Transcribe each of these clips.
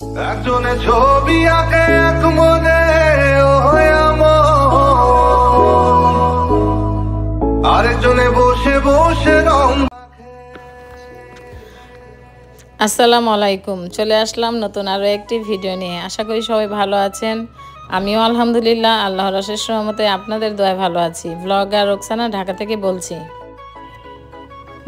একজনে ছবি আঁকে এক মনে আরেকজনে বসে বসে রং। আসসালামু আলাইকুম, চলে আসলাম নতুন আরও একটি ভিডিও নিয়ে। আশা করি সবাই ভালো আছেন। আমিও আলহামদুলিল্লাহ আল্লাহর অশেষ রহমতে আপনাদের দোয়ায় ভালো আছি। ব্লগার রোকসানা ঢাকা থেকে বলছি।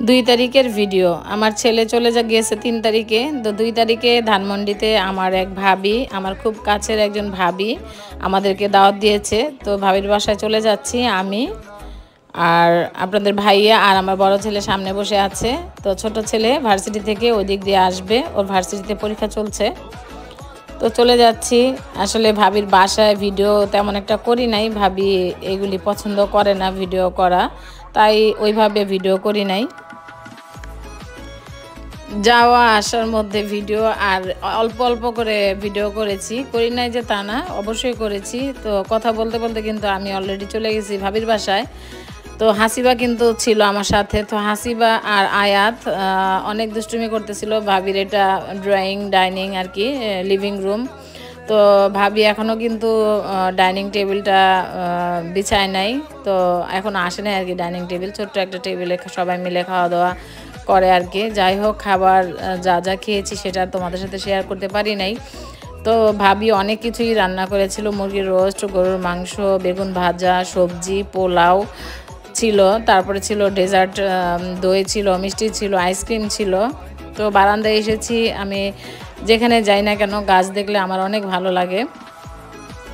2 তারিখের ভিডিও। আমার ছেলে চলে গিয়েছে 3 তারিখে। তো 2 তারিখে ধানমন্ডিতে আমার এক ভাবি, আমার খুব কাছের একজন ভাবি আমাদেরকে দাওয়াত দিয়েছে। তো ভাবির বাসায় চলে যাচ্ছি আমি আর আপনাদের ভাইয়া আর আমার বড় ছেলে সামনে বসে আছে। তো ছোট ছেলে ভার্সিটি থেকে ওই দিক দিয়ে আসবে, ওর ভার্সিটিতে পরীক্ষা চলছে। তো চলে যাচ্ছি। আসলে ভাবির বাসায় ভিডিও তেমন একটা করি নাই, ভাবি এগুলি পছন্দ করে না ভিডিও করা, তাই ওইভাবে ভিডিও করি নাই। যাওয়া আসার মধ্যে ভিডিও আর অল্প অল্প করে ভিডিও করি নাই যে তা না, অবশ্যই করেছি। তো কথা বলতে বলতে কিন্তু আমি অলরেডি চলে গেছি ভাবির বাসায়। তো হাসিবা কিন্তু ছিল আমার সাথে। তো হাসিবা আর আয়াত অনেক দুষ্টুমি করতেছিল। ভাবির এটা ড্রয়িং ডাইনিং আর কি, লিভিং রুম। তো ভাবি এখনও কিন্তু ডাইনিং টেবিলটা বিছায় নাই। তো এখন আসে নাই আর কি ডাইনিং টেবিল, ছোট্ট একটা টেবিলে সবাই মিলে খাওয়া দাওয়া করে আর কি। যাই হোক, খাবার যা যা খেয়েছি সেটা তোমাদের সাথে শেয়ার করতে পারি নাই। তো ভাবি অনেক কিছুই রান্না করেছিল, মুরগির রোস্ট, গরুর মাংস, বেগুন ভাজা, সবজি, পোলাও ছিল, তারপরে ছিল ডেজার্ট, দই ছিল, মিষ্টি ছিল, আইসক্রিম ছিল। তো বারান্দায় এসেছি। আমি যেখানে যাই না কেন গাছ দেখলে আমার অনেক ভালো লাগে।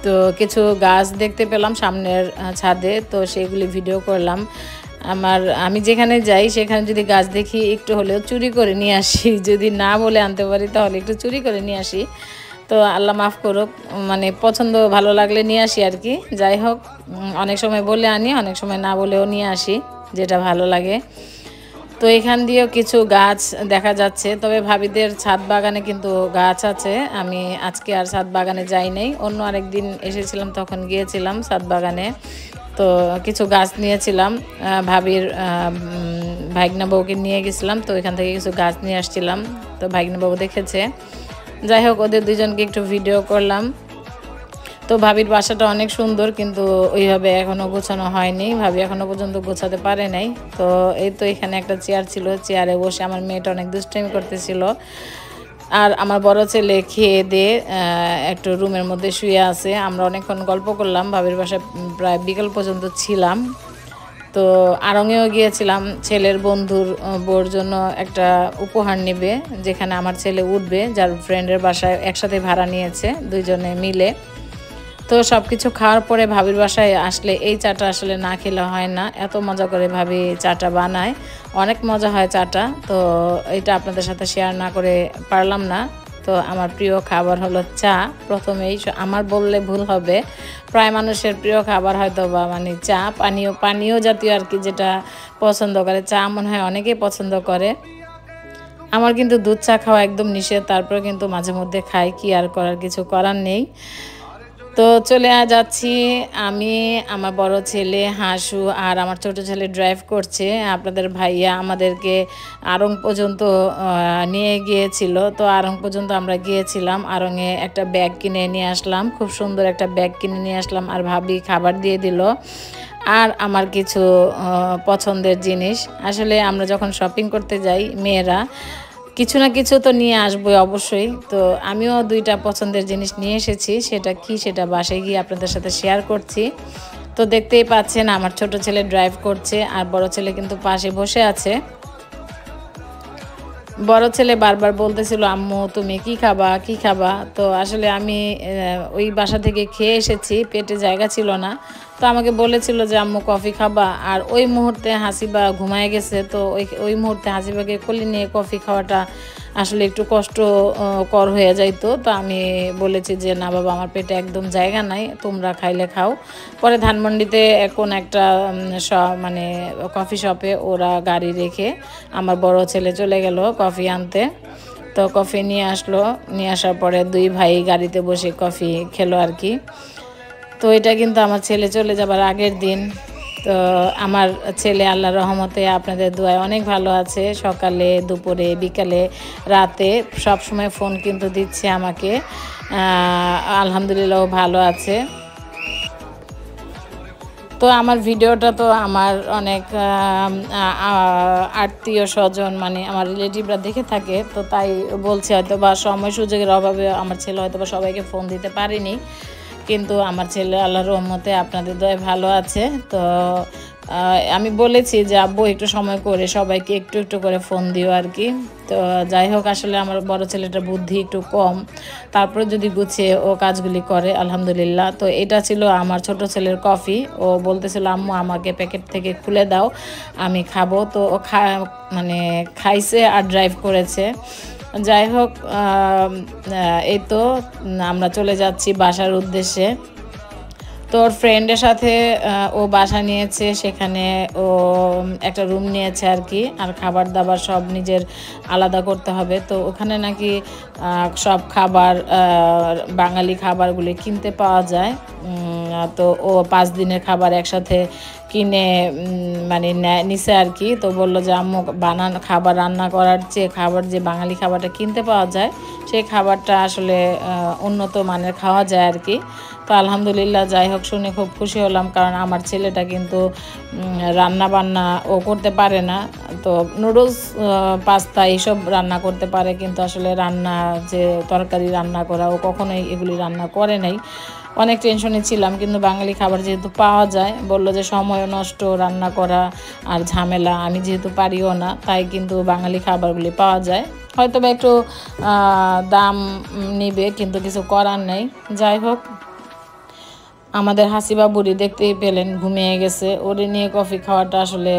তো কিছু গাছ দেখতে পেলাম সামনের ছাদে, তো সেগুলি ভিডিও করলাম। আমি যেখানে যাই সেখানে যদি গাছ দেখি একটু হলেও চুরি করে নিয়ে আসি, যদি না বলে আনতে পারি তাহলে একটু চুরি করে নিয়ে আসি। তো আল্লাহ মাফ করুক, মানে পছন্দ ভালো লাগলে নিয়ে আসি আর কি। যাই হোক, অনেক সময় বলে আনি, অনেক সময় না বলেও নিয়ে আসি যেটা ভালো লাগে। তো এখান দিয়েও কিছু গাছ দেখা যাচ্ছে, তবে ভাবিদের ছাদ বাগানে কিন্তু গাছ আছে। আমি আজকে আর ছাদ বাগানে যাই নাই, অন্য আরেকদিন এসেছিলাম তখন গিয়েছিলাম ছাদ বাগানে। তো কিছু গাছ নিয়েছিলাম, ভাবির ভাইগনা বউকে নিয়ে গেছিলাম। তো এখান থেকে কিছু গাছ নিয়ে আসছিলাম, তো ভাইগনা বউ দেখেছে। যাই হোক, ওদের দুজনকে একটু ভিডিও করলাম। তো ভাবির বাসাটা অনেক সুন্দর, কিন্তু ওইভাবে এখনও গোছানো হয়নি, ভাবি এখনও পর্যন্ত গোছাতে পারে নাই। তো এই তো এখানে একটা চেয়ার ছিল, চেয়ারে বসে আমার মেয়েটা অনেক দুষ্টামি করতেছিল। আর আমার বড় ছেলে খেয়ে দিয়ে একটু রুমের মধ্যে শুয়ে আছে। আমরা অনেকক্ষণ গল্প করলাম, ভাবির বাসায় প্রায় বিকেল পর্যন্ত ছিলাম। তো আড়ংয়েও গিয়েছিলাম, ছেলের বন্ধুর বউর জন্য একটা উপহার নেবে, যেখানে আমার ছেলে উঠবে, যার ফ্রেন্ডের বাসায় একসাথে ভাড়া নিয়েছে দুইজনে মিলে। তো সব কিছু খাওয়ার পরে ভাবির বাসায় আসলে এই চাটা আসলে না খেলে হয় না, এত মজা করে ভাবি চাটা বানায়, অনেক মজা হয় চাটা। তো এটা আপনাদের সাথে শেয়ার না করে পারলাম না। তো আমার প্রিয় খাবার হলো চা। প্রথমেই আমার বললে ভুল হবে, প্রায় মানুষের প্রিয় খাবার হয়তো বা মানে চা, পানীয় জাতীয় আর কি, যেটা পছন্দ করে। চা মনে হয় অনেকেই পছন্দ করে। আমার কিন্তু দুধ চা খাওয়া একদম নিষেধ, তারপরে কিন্তু মাঝে মধ্যে খাই, কি আর করার, কিছু করার নেই। তো চলে যাচ্ছি আমি, আমার বড় ছেলে হাসু আর আমার ছোট ছেলে ড্রাইভ করছে। আপনাদের ভাইয়া আমাদেরকে আড়ং পর্যন্ত নিয়ে গিয়েছিল। তো আড়ং পর্যন্ত আমরা গিয়েছিলাম, আড়ংয়ে একটা ব্যাগ কিনে নিয়ে আসলাম, খুব সুন্দর একটা ব্যাগ কিনে নিয়ে আসলাম। আর ভাবি খাবার দিয়ে দিল আর আমার কিছু পছন্দের জিনিস। আসলে আমরা যখন শপিং করতে যাই মেয়েরা কিছু না কিছু তো নিয়ে আসবোই অবশ্যই। তো আমিও 2টা পছন্দের জিনিস নিয়ে এসেছি, সেটা কি সেটা বাসায় গিয়ে আপনাদের সাথে শেয়ার করছি। তো দেখতেই পাচ্ছেন আমার ছোট ছেলে ড্রাইভ করছে আর বড় ছেলে কিন্তু পাশে বসে আছে। বড় ছেলে বারবার বলতেছিল, আম্মু তুমি কি খাবা কি খাবা। তো আসলে আমি ওই বাসা থেকে খেয়ে এসেছি, পেটে জায়গা ছিল না। তো আমাকে বলেছিল যে আম্মু কফি খাবা, আর ওই মুহূর্তে হাসিবা ঘুমায় গেছে। তো ওই মুহূর্তে হাসিবাকে কোলে নিয়ে কফি খাওয়াটা আসলে একটু কষ্টকর হয়ে যাইতো। তো আমি বলেছি যে না বাবা, আমার পেটে একদম জায়গা নাই, তোমরা খাইলে খাও। পরে ধানমন্ডিতে কোন একটা মানে কফি শপে ওরা গাড়ি রেখে আমার বড় ছেলে চলে গেল কফি আনতে। তো কফি নিয়ে আসলো, নিয়ে আসার পরে 2 ভাই গাড়িতে বসে কফি খেলো আর কি। তো এটা কিন্তু আমার ছেলে চলে যাবার আগের দিন। তো আমার ছেলে আল্লাহর রহমতে আপনাদের দোয়ায় অনেক ভালো আছে। সকালে, দুপুরে, বিকালে, রাতে সব সময় ফোন কিন্তু দিচ্ছে আমাকে। আলহামদুলিল্লাহ ভালো আছে। তো আমার ভিডিওটা তো আমার অনেক আত্মীয় স্বজন মানে আমার রিলেটিভরা দেখে থাকে, তো তাই বলছি হয়তো বা সময় সুযোগের অভাবে আমার ছেলে হয়তো বা সবাইকে ফোন দিতে পারেনি, কিন্তু আমার ছেলে আল্লাহর রহমতে আপনাদের দয়ায় ভালো আছে। তো আমি বলেছি যে আব্বু একটু সময় করে সবাইকে একটু একটু করে ফোন দিও আর কি। তো যাই হোক, আসলে আমার বড় ছেলেটার বুদ্ধি একটু কম, তারপরে যদি গুছিয়ে ও কাজগুলি করে আলহামদুলিল্লাহ। তো এটা ছিল আমার ছোট ছেলের কফি। ও বলতেছিল আম্মু আমাকে প্যাকেট থেকে খুলে দাও, আমি খাবো। তো ও মানে খাইছে আর ড্রাইভ করেছে। যাই হোক, এই তো আমরা চলে যাচ্ছি বাসার উদ্দেশ্যে। তো ওর ফ্রেন্ডের সাথে ও বাসা নিয়েছে, সেখানে ও একটা রুম নিয়েছে আর কি। আর খাবার দাবার সব নিজের আলাদা করতে হবে। তো ওখানে নাকি সব খাবার, বাঙালি খাবারগুলি কিনতে পাওয়া যায়। তো ও 5 দিনের খাবার একসাথে কিনে মানে নিছে আর কি। তো বললো যে আম্মু খাবার রান্না করার চেয়ে খাবার যে বাঙালি খাবারটা কিনতে পাওয়া যায় সেই খাবারটা আসলে উন্নত মানের খাওয়া যায় আর কি। তো আলহামদুলিল্লাহ, যাই হোক, শুনে খুব খুশি হলাম, কারণ আমার ছেলেটা কিন্তু রান্না বান্না ও করতে পারে না। তো নুডলস, পাস্তা এইসব রান্না করতে পারে, কিন্তু আসলে রান্না যে তরকারি রান্না করা ও কখনোই এগুলি রান্না করে নাই। অনেক টেনশনে ছিলাম, কিন্তু বাঙালি খাবার যেহেতু পাওয়া যায়, বললো যে সময় নষ্ট রান্না করা আর ঝামেলা, আমি যেহেতু পারিও না, তাই কিন্তু বাঙালি খাবারগুলি পাওয়া যায়। হয়তো বা একটু দাম নিবে, কিন্তু কিছু করার নেই। যাই হোক, আমাদের হাসিবা বুড়ি দেখতেই পেলেন ঘুমিয়ে গেছে। ওরে নিয়ে কফি খাওয়াটা আসলে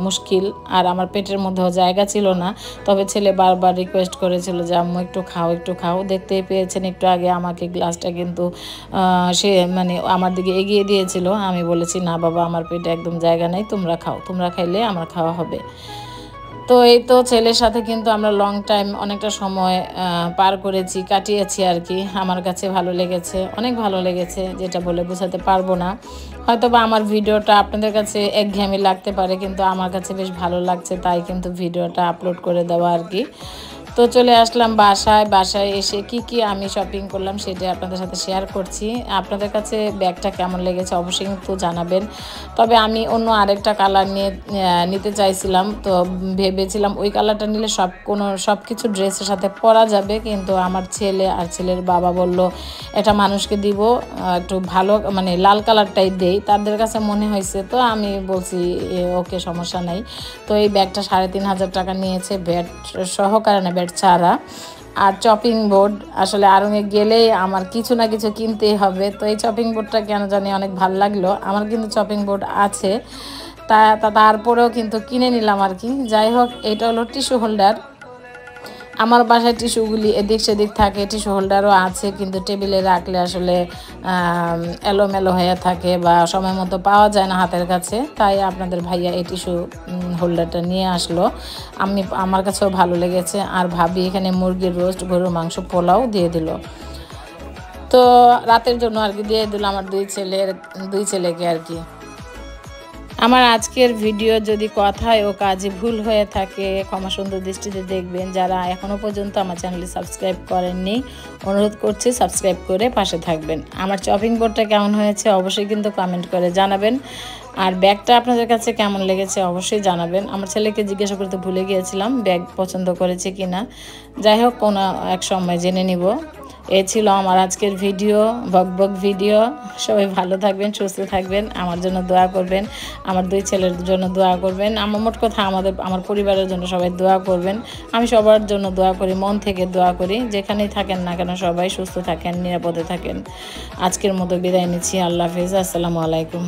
মুশকিল, আর আমার পেটের মধ্যেও জায়গা ছিল না। তবে ছেলে বারবার রিকোয়েস্ট করেছিল যে আম্মু একটু খাও, একটু খাও। দেখতেই পেয়েছেন একটু আগে আমাকে গ্লাসটা কিন্তু সে মানে আমার দিকে এগিয়ে দিয়েছিল। আমি বলেছি না বাবা, আমার পেটে একদম জায়গা নেই, তোমরা খাও, তোমরা খাইলে আমার খাওয়া হবে। তো এই তো ছেলের সাথে কিন্তু আমরা লং টাইম অনেকটা সময় পার করেছি, কাটিয়েছি আর কি। আমার কাছে ভালো লেগেছে, অনেক ভালো লেগেছে, যেটা বলে বোঝাতে পারবো না। হয়তো বা আমার ভিডিওটা আপনাদের কাছে একঘেয়েমি লাগতে পারে, কিন্তু আমার কাছে বেশ ভালো লাগছে, তাই কিন্তু ভিডিওটা আপলোড করে দেওয়া আর কি। তো চলে আসলাম বাসায় এসে কি আমি শপিং করলাম সেটা আপনাদের সাথে শেয়ার করছি। আপনাদের কাছে ব্যাগটা কেমন লেগেছে অবশ্যই কিন্তু জানাবেন। তবে আমি অন্য আরেকটা কালার নিতে চাইছিলাম, তো ভেবেছিলাম ওই কালারটা নিলে সব কিছু ড্রেসের সাথে পরা যাবে, কিন্তু আমার ছেলে আর ছেলের বাবা বলল এটা মানুষকে দিব, একটু ভালো মানে লাল কালারটাই দেই, তাদের কাছে মনে হয়েছে। তো আমি বলছি ওকে, সমস্যা নাই। তো এই ব্যাগটা 3,500 টাকা নিয়েছে, ভ্যাট সহকারে না, ভ্যাট ছাড়া। আর চপিং বোর্ড, আসলে আড়ংয়ে গেলেই আমার কিছু না কিছু কিনতেই হবে। তো এই চপিং বোর্ডটা কেন জানি অনেক ভালো লাগলো। আমার কিন্তু চপিং বোর্ড আছে, তারপরেও কিন্তু কিনে নিলাম আর কি। যাই হোক, এটা হলো টিস্যু হোল্ডার। আমার বাসায় টিস্যুগুলি এদিক সেদিক থাকে, টিস্যু হোল্ডারও আছে, কিন্তু টেবিলে রাখলে আসলে এলোমেলো হয়ে থাকে বা সময় মতো পাওয়া যায় না হাতের কাছে। তাই আপনাদের ভাইয়া এই টিস্যু হোল্ডারটা নিয়ে আসলো। আমার কাছেও ভালো লেগেছে। আর ভাবি এখানে মুরগির রোস্ট, গরুর মাংস, পোলাও দিয়ে দিল। তো রাতের জন্য আর কি দিয়ে দিল আমার দুই ছেলেকে আর কি। আমার আজকের ভিডিও যদি কথায় ও কাজে ভুল হয়ে থাকে ক্ষমা সুন্দর দৃষ্টিতে দেখবেন। যারা এখনও পর্যন্ত আমার চ্যানেলটি সাবস্ক্রাইব করেননি, অনুরোধ করছি সাবস্ক্রাইব করে পাশে থাকবেন। আমার চপিং বোর্ডটা কেমন হয়েছে অবশ্যই কিন্তু কমেন্ট করে জানাবেন। আর ব্যাগটা আপনাদের কাছে কেমন লেগেছে অবশ্যই জানাবেন। আমার ছেলেকে জিজ্ঞাসা করতে ভুলে গিয়েছিলাম ব্যাগ পছন্দ করেছে কিনা। যাই হোক, কোনো এক সময় জেনে নিব। এ ছিল আমার আজকের ভিডিও, বক ভিডিও। সবাই ভালো থাকবেন, সুস্থ থাকবেন, আমার জন্য দোয়া করবেন, আমার দুই ছেলের জন্য দোয়া করবেন। আমার মোট কথা আমার পরিবারের জন্য সবাই দোয়া করবেন। আমি সবার জন্য দোয়া করি, মন থেকে দোয়া করি। যেখানেই থাকেন না কেন সবাই সুস্থ থাকেন, নিরাপদে থাকেন। আজকের মতো বিদায় নিচ্ছি। আল্লাহ হাফেজ, আসসালামু আলাইকুম।